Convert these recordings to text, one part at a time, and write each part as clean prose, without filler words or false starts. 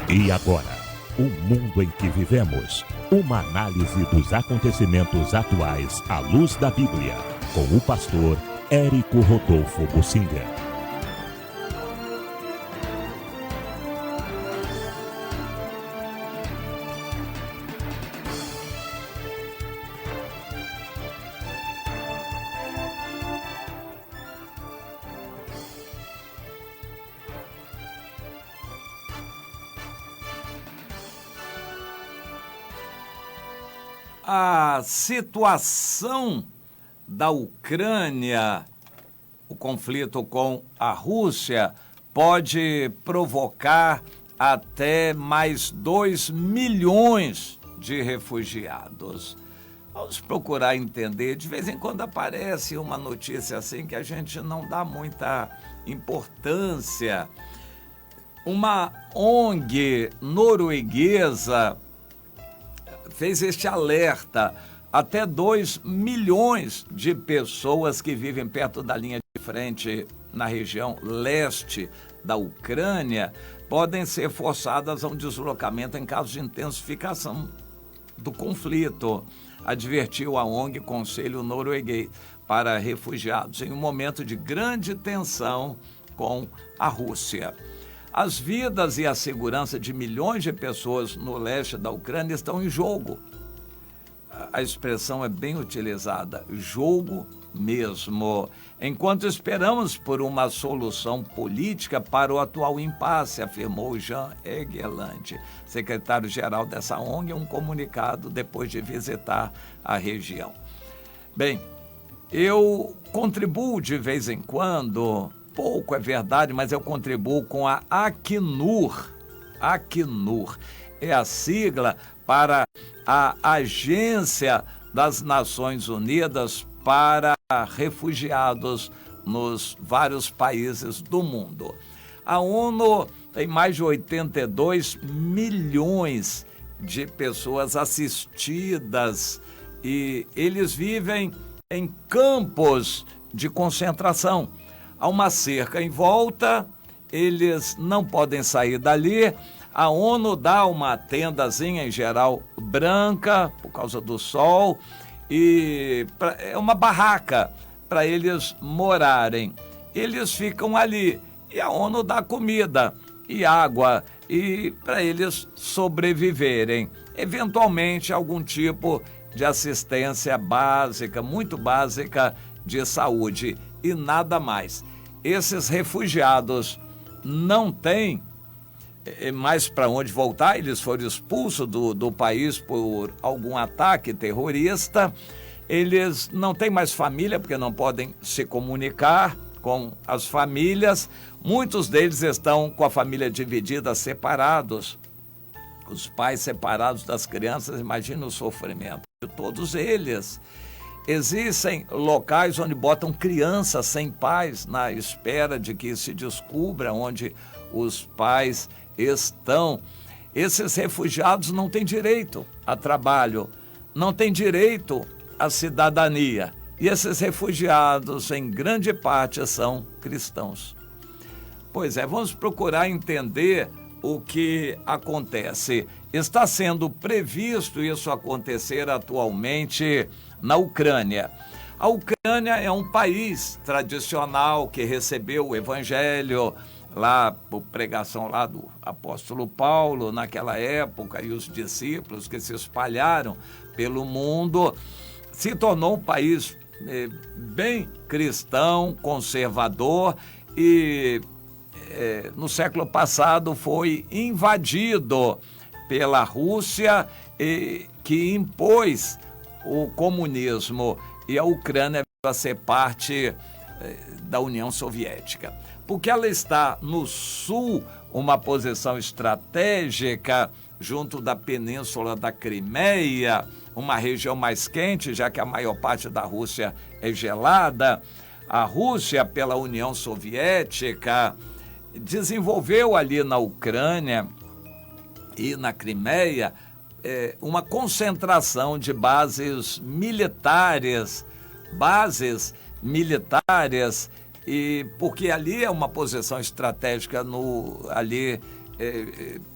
E agora, o mundo em que vivemos. Uma análise dos acontecimentos atuais à luz da Bíblia. Com o pastor Érico Rodolfo Bussinger. A situação da Ucrânia, o conflito com a Rússia, pode provocar até mais 2 milhões de refugiados. Vamos procurar entender. De vez em quando aparece uma notícia assim que a gente não dá muita importância. Uma ONG norueguesa fez este alerta: até 2 milhões de pessoas que vivem perto da linha de frente na região leste da Ucrânia podem ser forçadas a um deslocamento em caso de intensificação do conflito, advertiu a ONG Conselho Norueguês para Refugiados em um momento de grande tensão com a Rússia. As vidas e a segurança de milhões de pessoas no leste da Ucrânia estão em jogo. A expressão é bem utilizada, jogo mesmo. Enquanto esperamos por uma solução política para o atual impasse, afirmou Jan Egeland, secretário-geral dessa ONG, em um comunicado depois de visitar a região. Bem, eu contribuo de vez em quando. Pouco, é verdade, mas eu contribuo com a Acnur. Acnur é a sigla para a Agência das Nações Unidas para Refugiados nos vários países do mundo. A ONU tem mais de 82 milhões de pessoas assistidas e eles vivem em campos de concentração. Há uma cerca em volta, eles não podem sair dali. A ONU dá uma tendazinha, em geral, branca, por causa do sol, e é uma barraca para eles morarem. Eles ficam ali e a ONU dá comida e água e para eles sobreviverem. Eventualmente, algum tipo de assistência básica, muito básica, de saúde e nada mais. Esses refugiados não têm mais para onde voltar, eles foram expulsos do país por algum ataque terrorista, eles não têm mais família porque não podem se comunicar com as famílias, muitos deles estão com a família dividida, separados, os pais separados das crianças. Imagina o sofrimento de todos eles. Existem locais onde botam crianças sem pais na espera de que se descubra onde os pais estão. Esses refugiados não têm direito a trabalho, não têm direito à cidadania. E esses refugiados, em grande parte, são cristãos. Pois é, vamos procurar entender o que acontece. Está sendo previsto isso acontecer atualmente na Ucrânia. A Ucrânia é um país tradicional que recebeu o evangelho lá, por pregação lá do apóstolo Paulo naquela época, e os discípulos que se espalharam pelo mundo. Se tornou um país bem cristão, conservador, e no século passado foi invadido pela Rússia, que impôs o comunismo, e a Ucrânia veio a ser parte da União Soviética. Porque ela está no sul, uma posição estratégica, junto da península da Crimeia, uma região mais quente, já que a maior parte da Rússia é gelada. A Rússia, pela União Soviética, desenvolveu ali na Ucrânia e na Crimeia uma concentração de bases militares, e porque ali é uma posição estratégica ali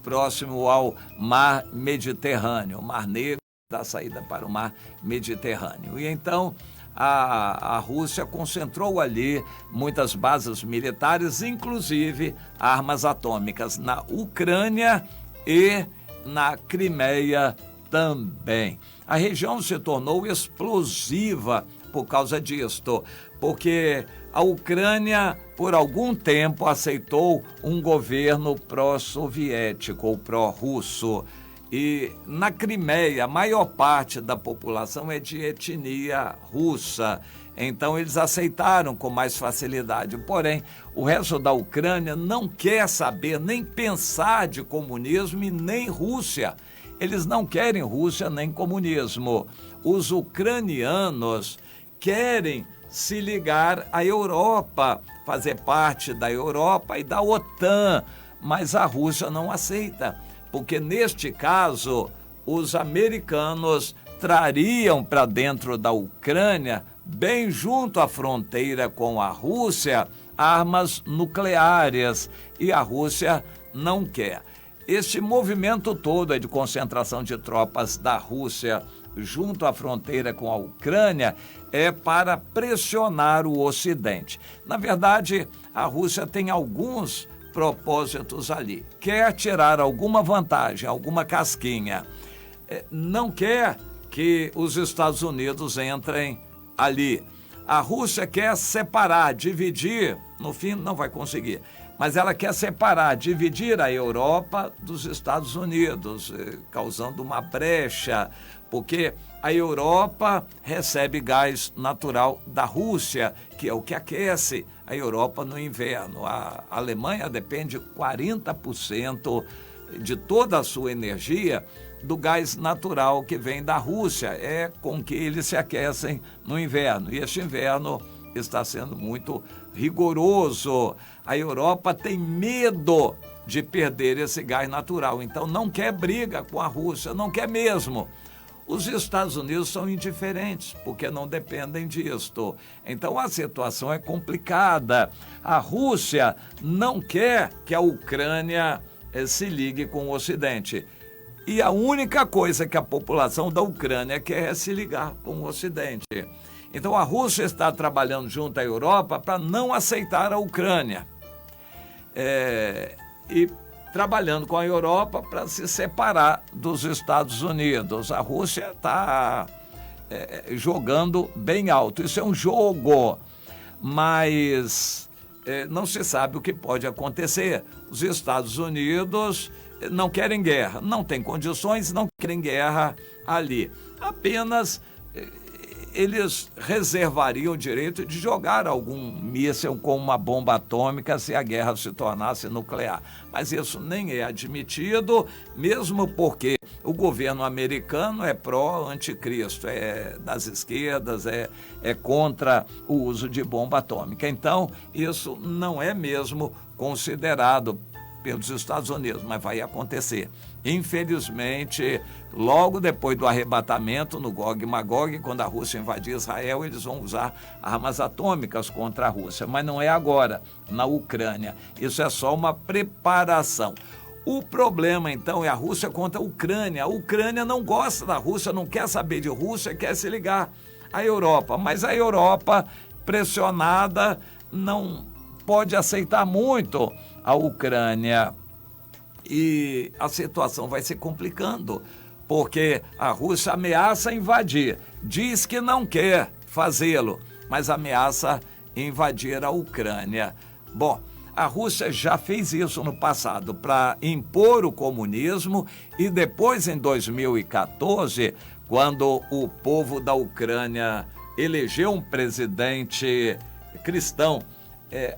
próximo ao Mar Mediterrâneo, o Mar Negro, da saída para o Mar Mediterrâneo. E então a Rússia concentrou ali muitas bases militares, inclusive armas atômicas, na Ucrânia e na Crimeia também. A região se tornou explosiva por causa disto, porque a Ucrânia, por algum tempo, aceitou um governo pró-soviético ou pró-russo. E na Crimeia, a maior parte da população é de etnia russa. Então, eles aceitaram com mais facilidade. Porém, o resto da Ucrânia não quer saber nem pensar de comunismo e nem Rússia. Eles não querem Rússia nem comunismo. Os ucranianos querem se ligar à Europa, fazer parte da Europa e da OTAN, mas a Rússia não aceita, porque neste caso os americanos trariam para dentro da Ucrânia, bem junto à fronteira com a Rússia, armas nucleares, e a Rússia não quer. Este movimento todo de concentração de tropas da Rússia junto à fronteira com a Ucrânia é para pressionar o Ocidente. Na verdade, a Rússia tem alguns propósitos ali. Quer tirar alguma vantagem, alguma casquinha. Não quer que os Estados Unidos entrem ali. A Rússia quer separar, dividir, no fim não vai conseguir, mas ela quer separar, dividir a Europa dos Estados Unidos, causando uma brecha, porque a Europa recebe gás natural da Rússia, que é o que aquece a Europa no inverno. A Alemanha depende 40% de toda a sua energia do gás natural que vem da Rússia, é com que eles se aquecem no inverno. E este inverno está sendo muito rigoroso. A Europa tem medo de perder esse gás natural, então não quer briga com a Rússia, não quer mesmo. Os Estados Unidos são indiferentes, porque não dependem disto. Então a situação é complicada. A Rússia não quer que a Ucrânia se ligue com o Ocidente. E a única coisa que a população da Ucrânia quer é se ligar com o Ocidente. Então a Rússia está trabalhando junto à Europa para não aceitar a Ucrânia. E trabalhando com a Europa para se separar dos Estados Unidos. A Rússia está jogando bem alto. Isso é um jogo, mas não se sabe o que pode acontecer. Os Estados Unidos não querem guerra, não têm condições, não querem guerra ali. Apenas eles reservariam o direito de jogar algum míssil com uma bomba atômica se a guerra se tornasse nuclear. Mas isso nem é admitido, mesmo porque o governo americano é pró-anticristo, é das esquerdas, é contra o uso de bomba atômica. Então, isso não é mesmo considerado pelos Estados Unidos, mas vai acontecer. Infelizmente, logo depois do arrebatamento no Gog e Magog, quando a Rússia invadir Israel, eles vão usar armas atômicas contra a Rússia, mas não é agora, na Ucrânia. Isso é só uma preparação. O problema, então, é a Rússia contra a Ucrânia. A Ucrânia não gosta da Rússia, não quer saber de Rússia, quer se ligar à Europa. Mas a Europa, pressionada, não pode aceitar muito a Ucrânia. E a situação vai se complicando, porque a Rússia ameaça invadir, diz que não quer fazê-lo, mas ameaça invadir a Ucrânia. Bom, a Rússia já fez isso no passado para impor o comunismo e depois, em 2014, quando o povo da Ucrânia elegeu um presidente cristão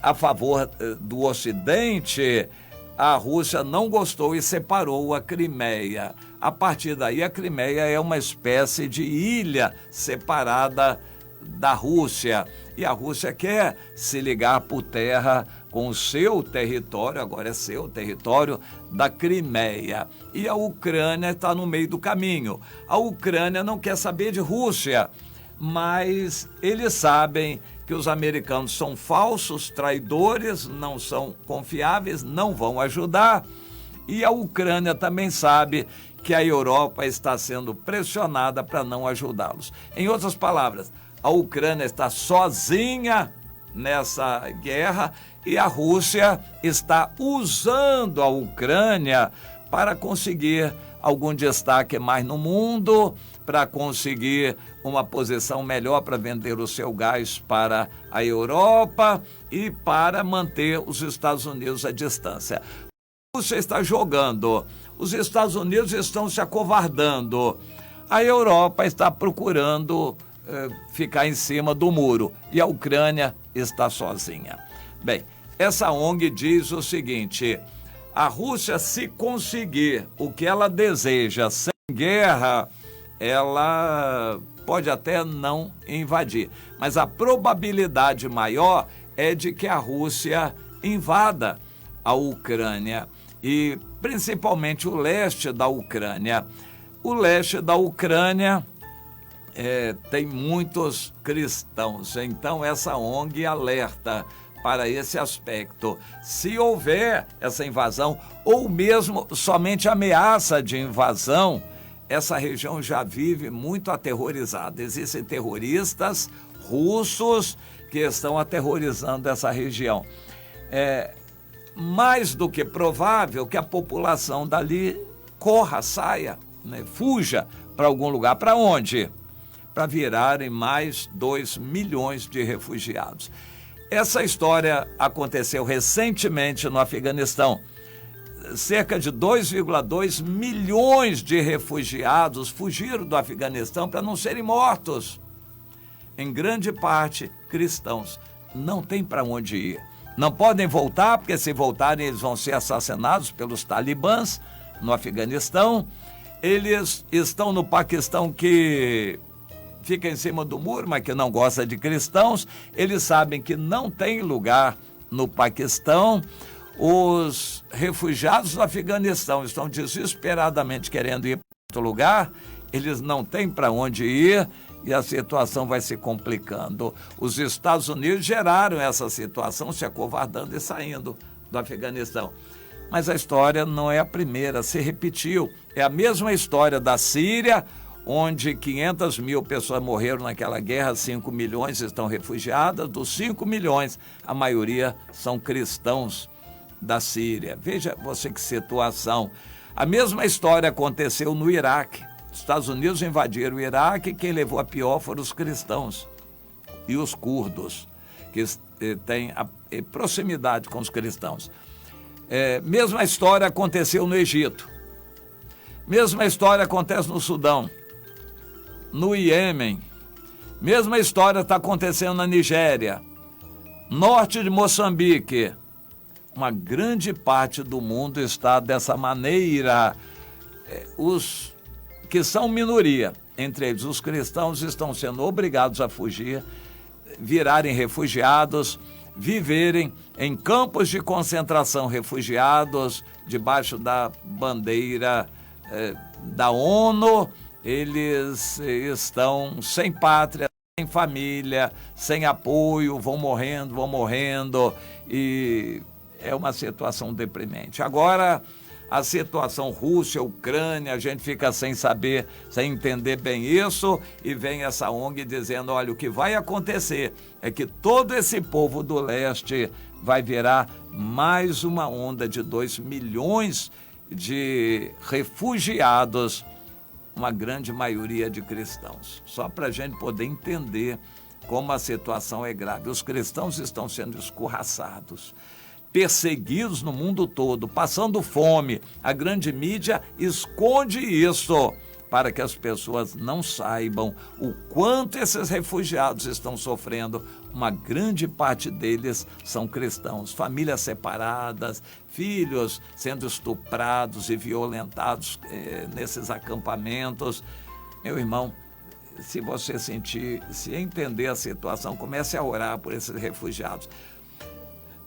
a favor do Ocidente, a Rússia não gostou e separou a Crimeia. A partir daí, a Crimeia é uma espécie de ilha separada da Rússia. E a Rússia quer se ligar por terra com o seu território, agora é seu território, da Crimeia. E a Ucrânia está no meio do caminho. A Ucrânia não quer saber de Rússia, mas eles sabem que os americanos são falsos, traidores, não são confiáveis, não vão ajudar. E a Ucrânia também sabe que a Europa está sendo pressionada para não ajudá-los. Em outras palavras, a Ucrânia está sozinha nessa guerra e a Rússia está usando a Ucrânia para conseguir algum destaque mais no mundo, para conseguir uma posição melhor para vender o seu gás para a Europa e para manter os Estados Unidos à distância. A Rússia está jogando, os Estados Unidos estão se acovardando, a Europa está procurando ficar em cima do muro e a Ucrânia está sozinha. Bem, essa ONG diz o seguinte: a Rússia, se conseguir o que ela deseja sem guerra, ela pode até não invadir, mas a probabilidade maior é de que a Rússia invada a Ucrânia e principalmente o leste da Ucrânia. O leste da Ucrânia tem muitos cristãos, então essa ONG alerta para esse aspecto. Se houver essa invasão, ou mesmo somente ameaça de invasão, essa região já vive muito aterrorizada. Existem terroristas russos que estão aterrorizando essa região. É mais do que provável que a população dali corra, saia, né, fuja para algum lugar. Para onde? Para virarem mais 2 milhões de refugiados. Essa história aconteceu recentemente no Afeganistão. Cerca de 2,2 milhões de refugiados fugiram do Afeganistão para não serem mortos. Em grande parte, cristãos. Não tem para onde ir. Não podem voltar, porque se voltarem eles vão ser assassinados pelos talibãs no Afeganistão. Eles estão no Paquistão, que fica em cima do muro, mas que não gosta de cristãos. Eles sabem que não tem lugar no Paquistão. Os refugiados do Afeganistão estão desesperadamente querendo ir para outro lugar. Eles não têm para onde ir e a situação vai se complicando. Os Estados Unidos geraram essa situação, se acovardando e saindo do Afeganistão. Mas a história não é a primeira, se repetiu. É a mesma história da Síria, onde 500 mil pessoas morreram naquela guerra, 5 milhões estão refugiadas. Dos 5 milhões, a maioria são cristãos da Síria. Veja você que situação. A mesma história aconteceu no Iraque. Os Estados Unidos invadiram o Iraque e quem levou a pior foram os cristãos e os curdos, que têm proximidade com os cristãos. Mesma história aconteceu no Egito. Mesma história acontece no Sudão, no Iêmen. Mesma história está acontecendo na Nigéria, norte de Moçambique. Uma grande parte do mundo está dessa maneira. Os que são minoria, entre eles os cristãos, estão sendo obrigados a fugir, virarem refugiados, viverem em campos de concentração, refugiados debaixo da bandeira da ONU. Eles estão sem pátria, sem família, sem apoio, vão morrendo e é uma situação deprimente. Agora, a situação Rússia, Ucrânia, a gente fica sem saber, sem entender bem isso, e vem essa ONG dizendo, olha, o que vai acontecer é que todo esse povo do leste vai virar mais uma onda de 2 milhões de refugiados, uma grande maioria de cristãos. Só para a gente poder entender como a situação é grave. Os cristãos estão sendo escorraçados, perseguidos no mundo todo, passando fome. A grande mídia esconde isso para que as pessoas não saibam o quanto esses refugiados estão sofrendo. Uma grande parte deles são cristãos, famílias separadas, filhos sendo estuprados e violentados nesses acampamentos. Meu irmão, se você se entender a situação, comece a orar por esses refugiados.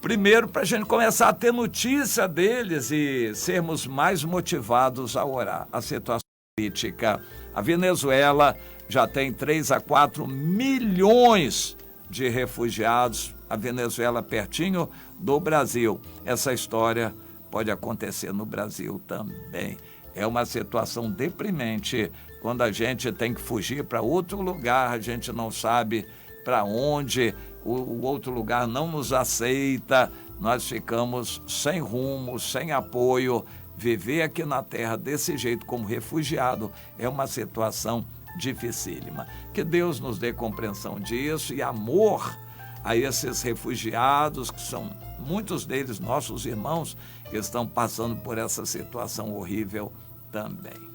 Primeiro, para a gente começar a ter notícia deles e sermos mais motivados a orar. A situação política. A Venezuela já tem 3 a 4 milhões de refugiados. A Venezuela pertinho do Brasil. Essa história pode acontecer no Brasil também. É uma situação deprimente quando a gente tem que fugir para outro lugar, a gente não sabe para onde, o outro lugar não nos aceita, nós ficamos sem rumo, sem apoio. Viver aqui na terra desse jeito como refugiado é uma situação dificílima. Que Deus nos dê compreensão disso e amor a esses refugiados, que são muitos deles nossos irmãos, que estão passando por essa situação horrível também.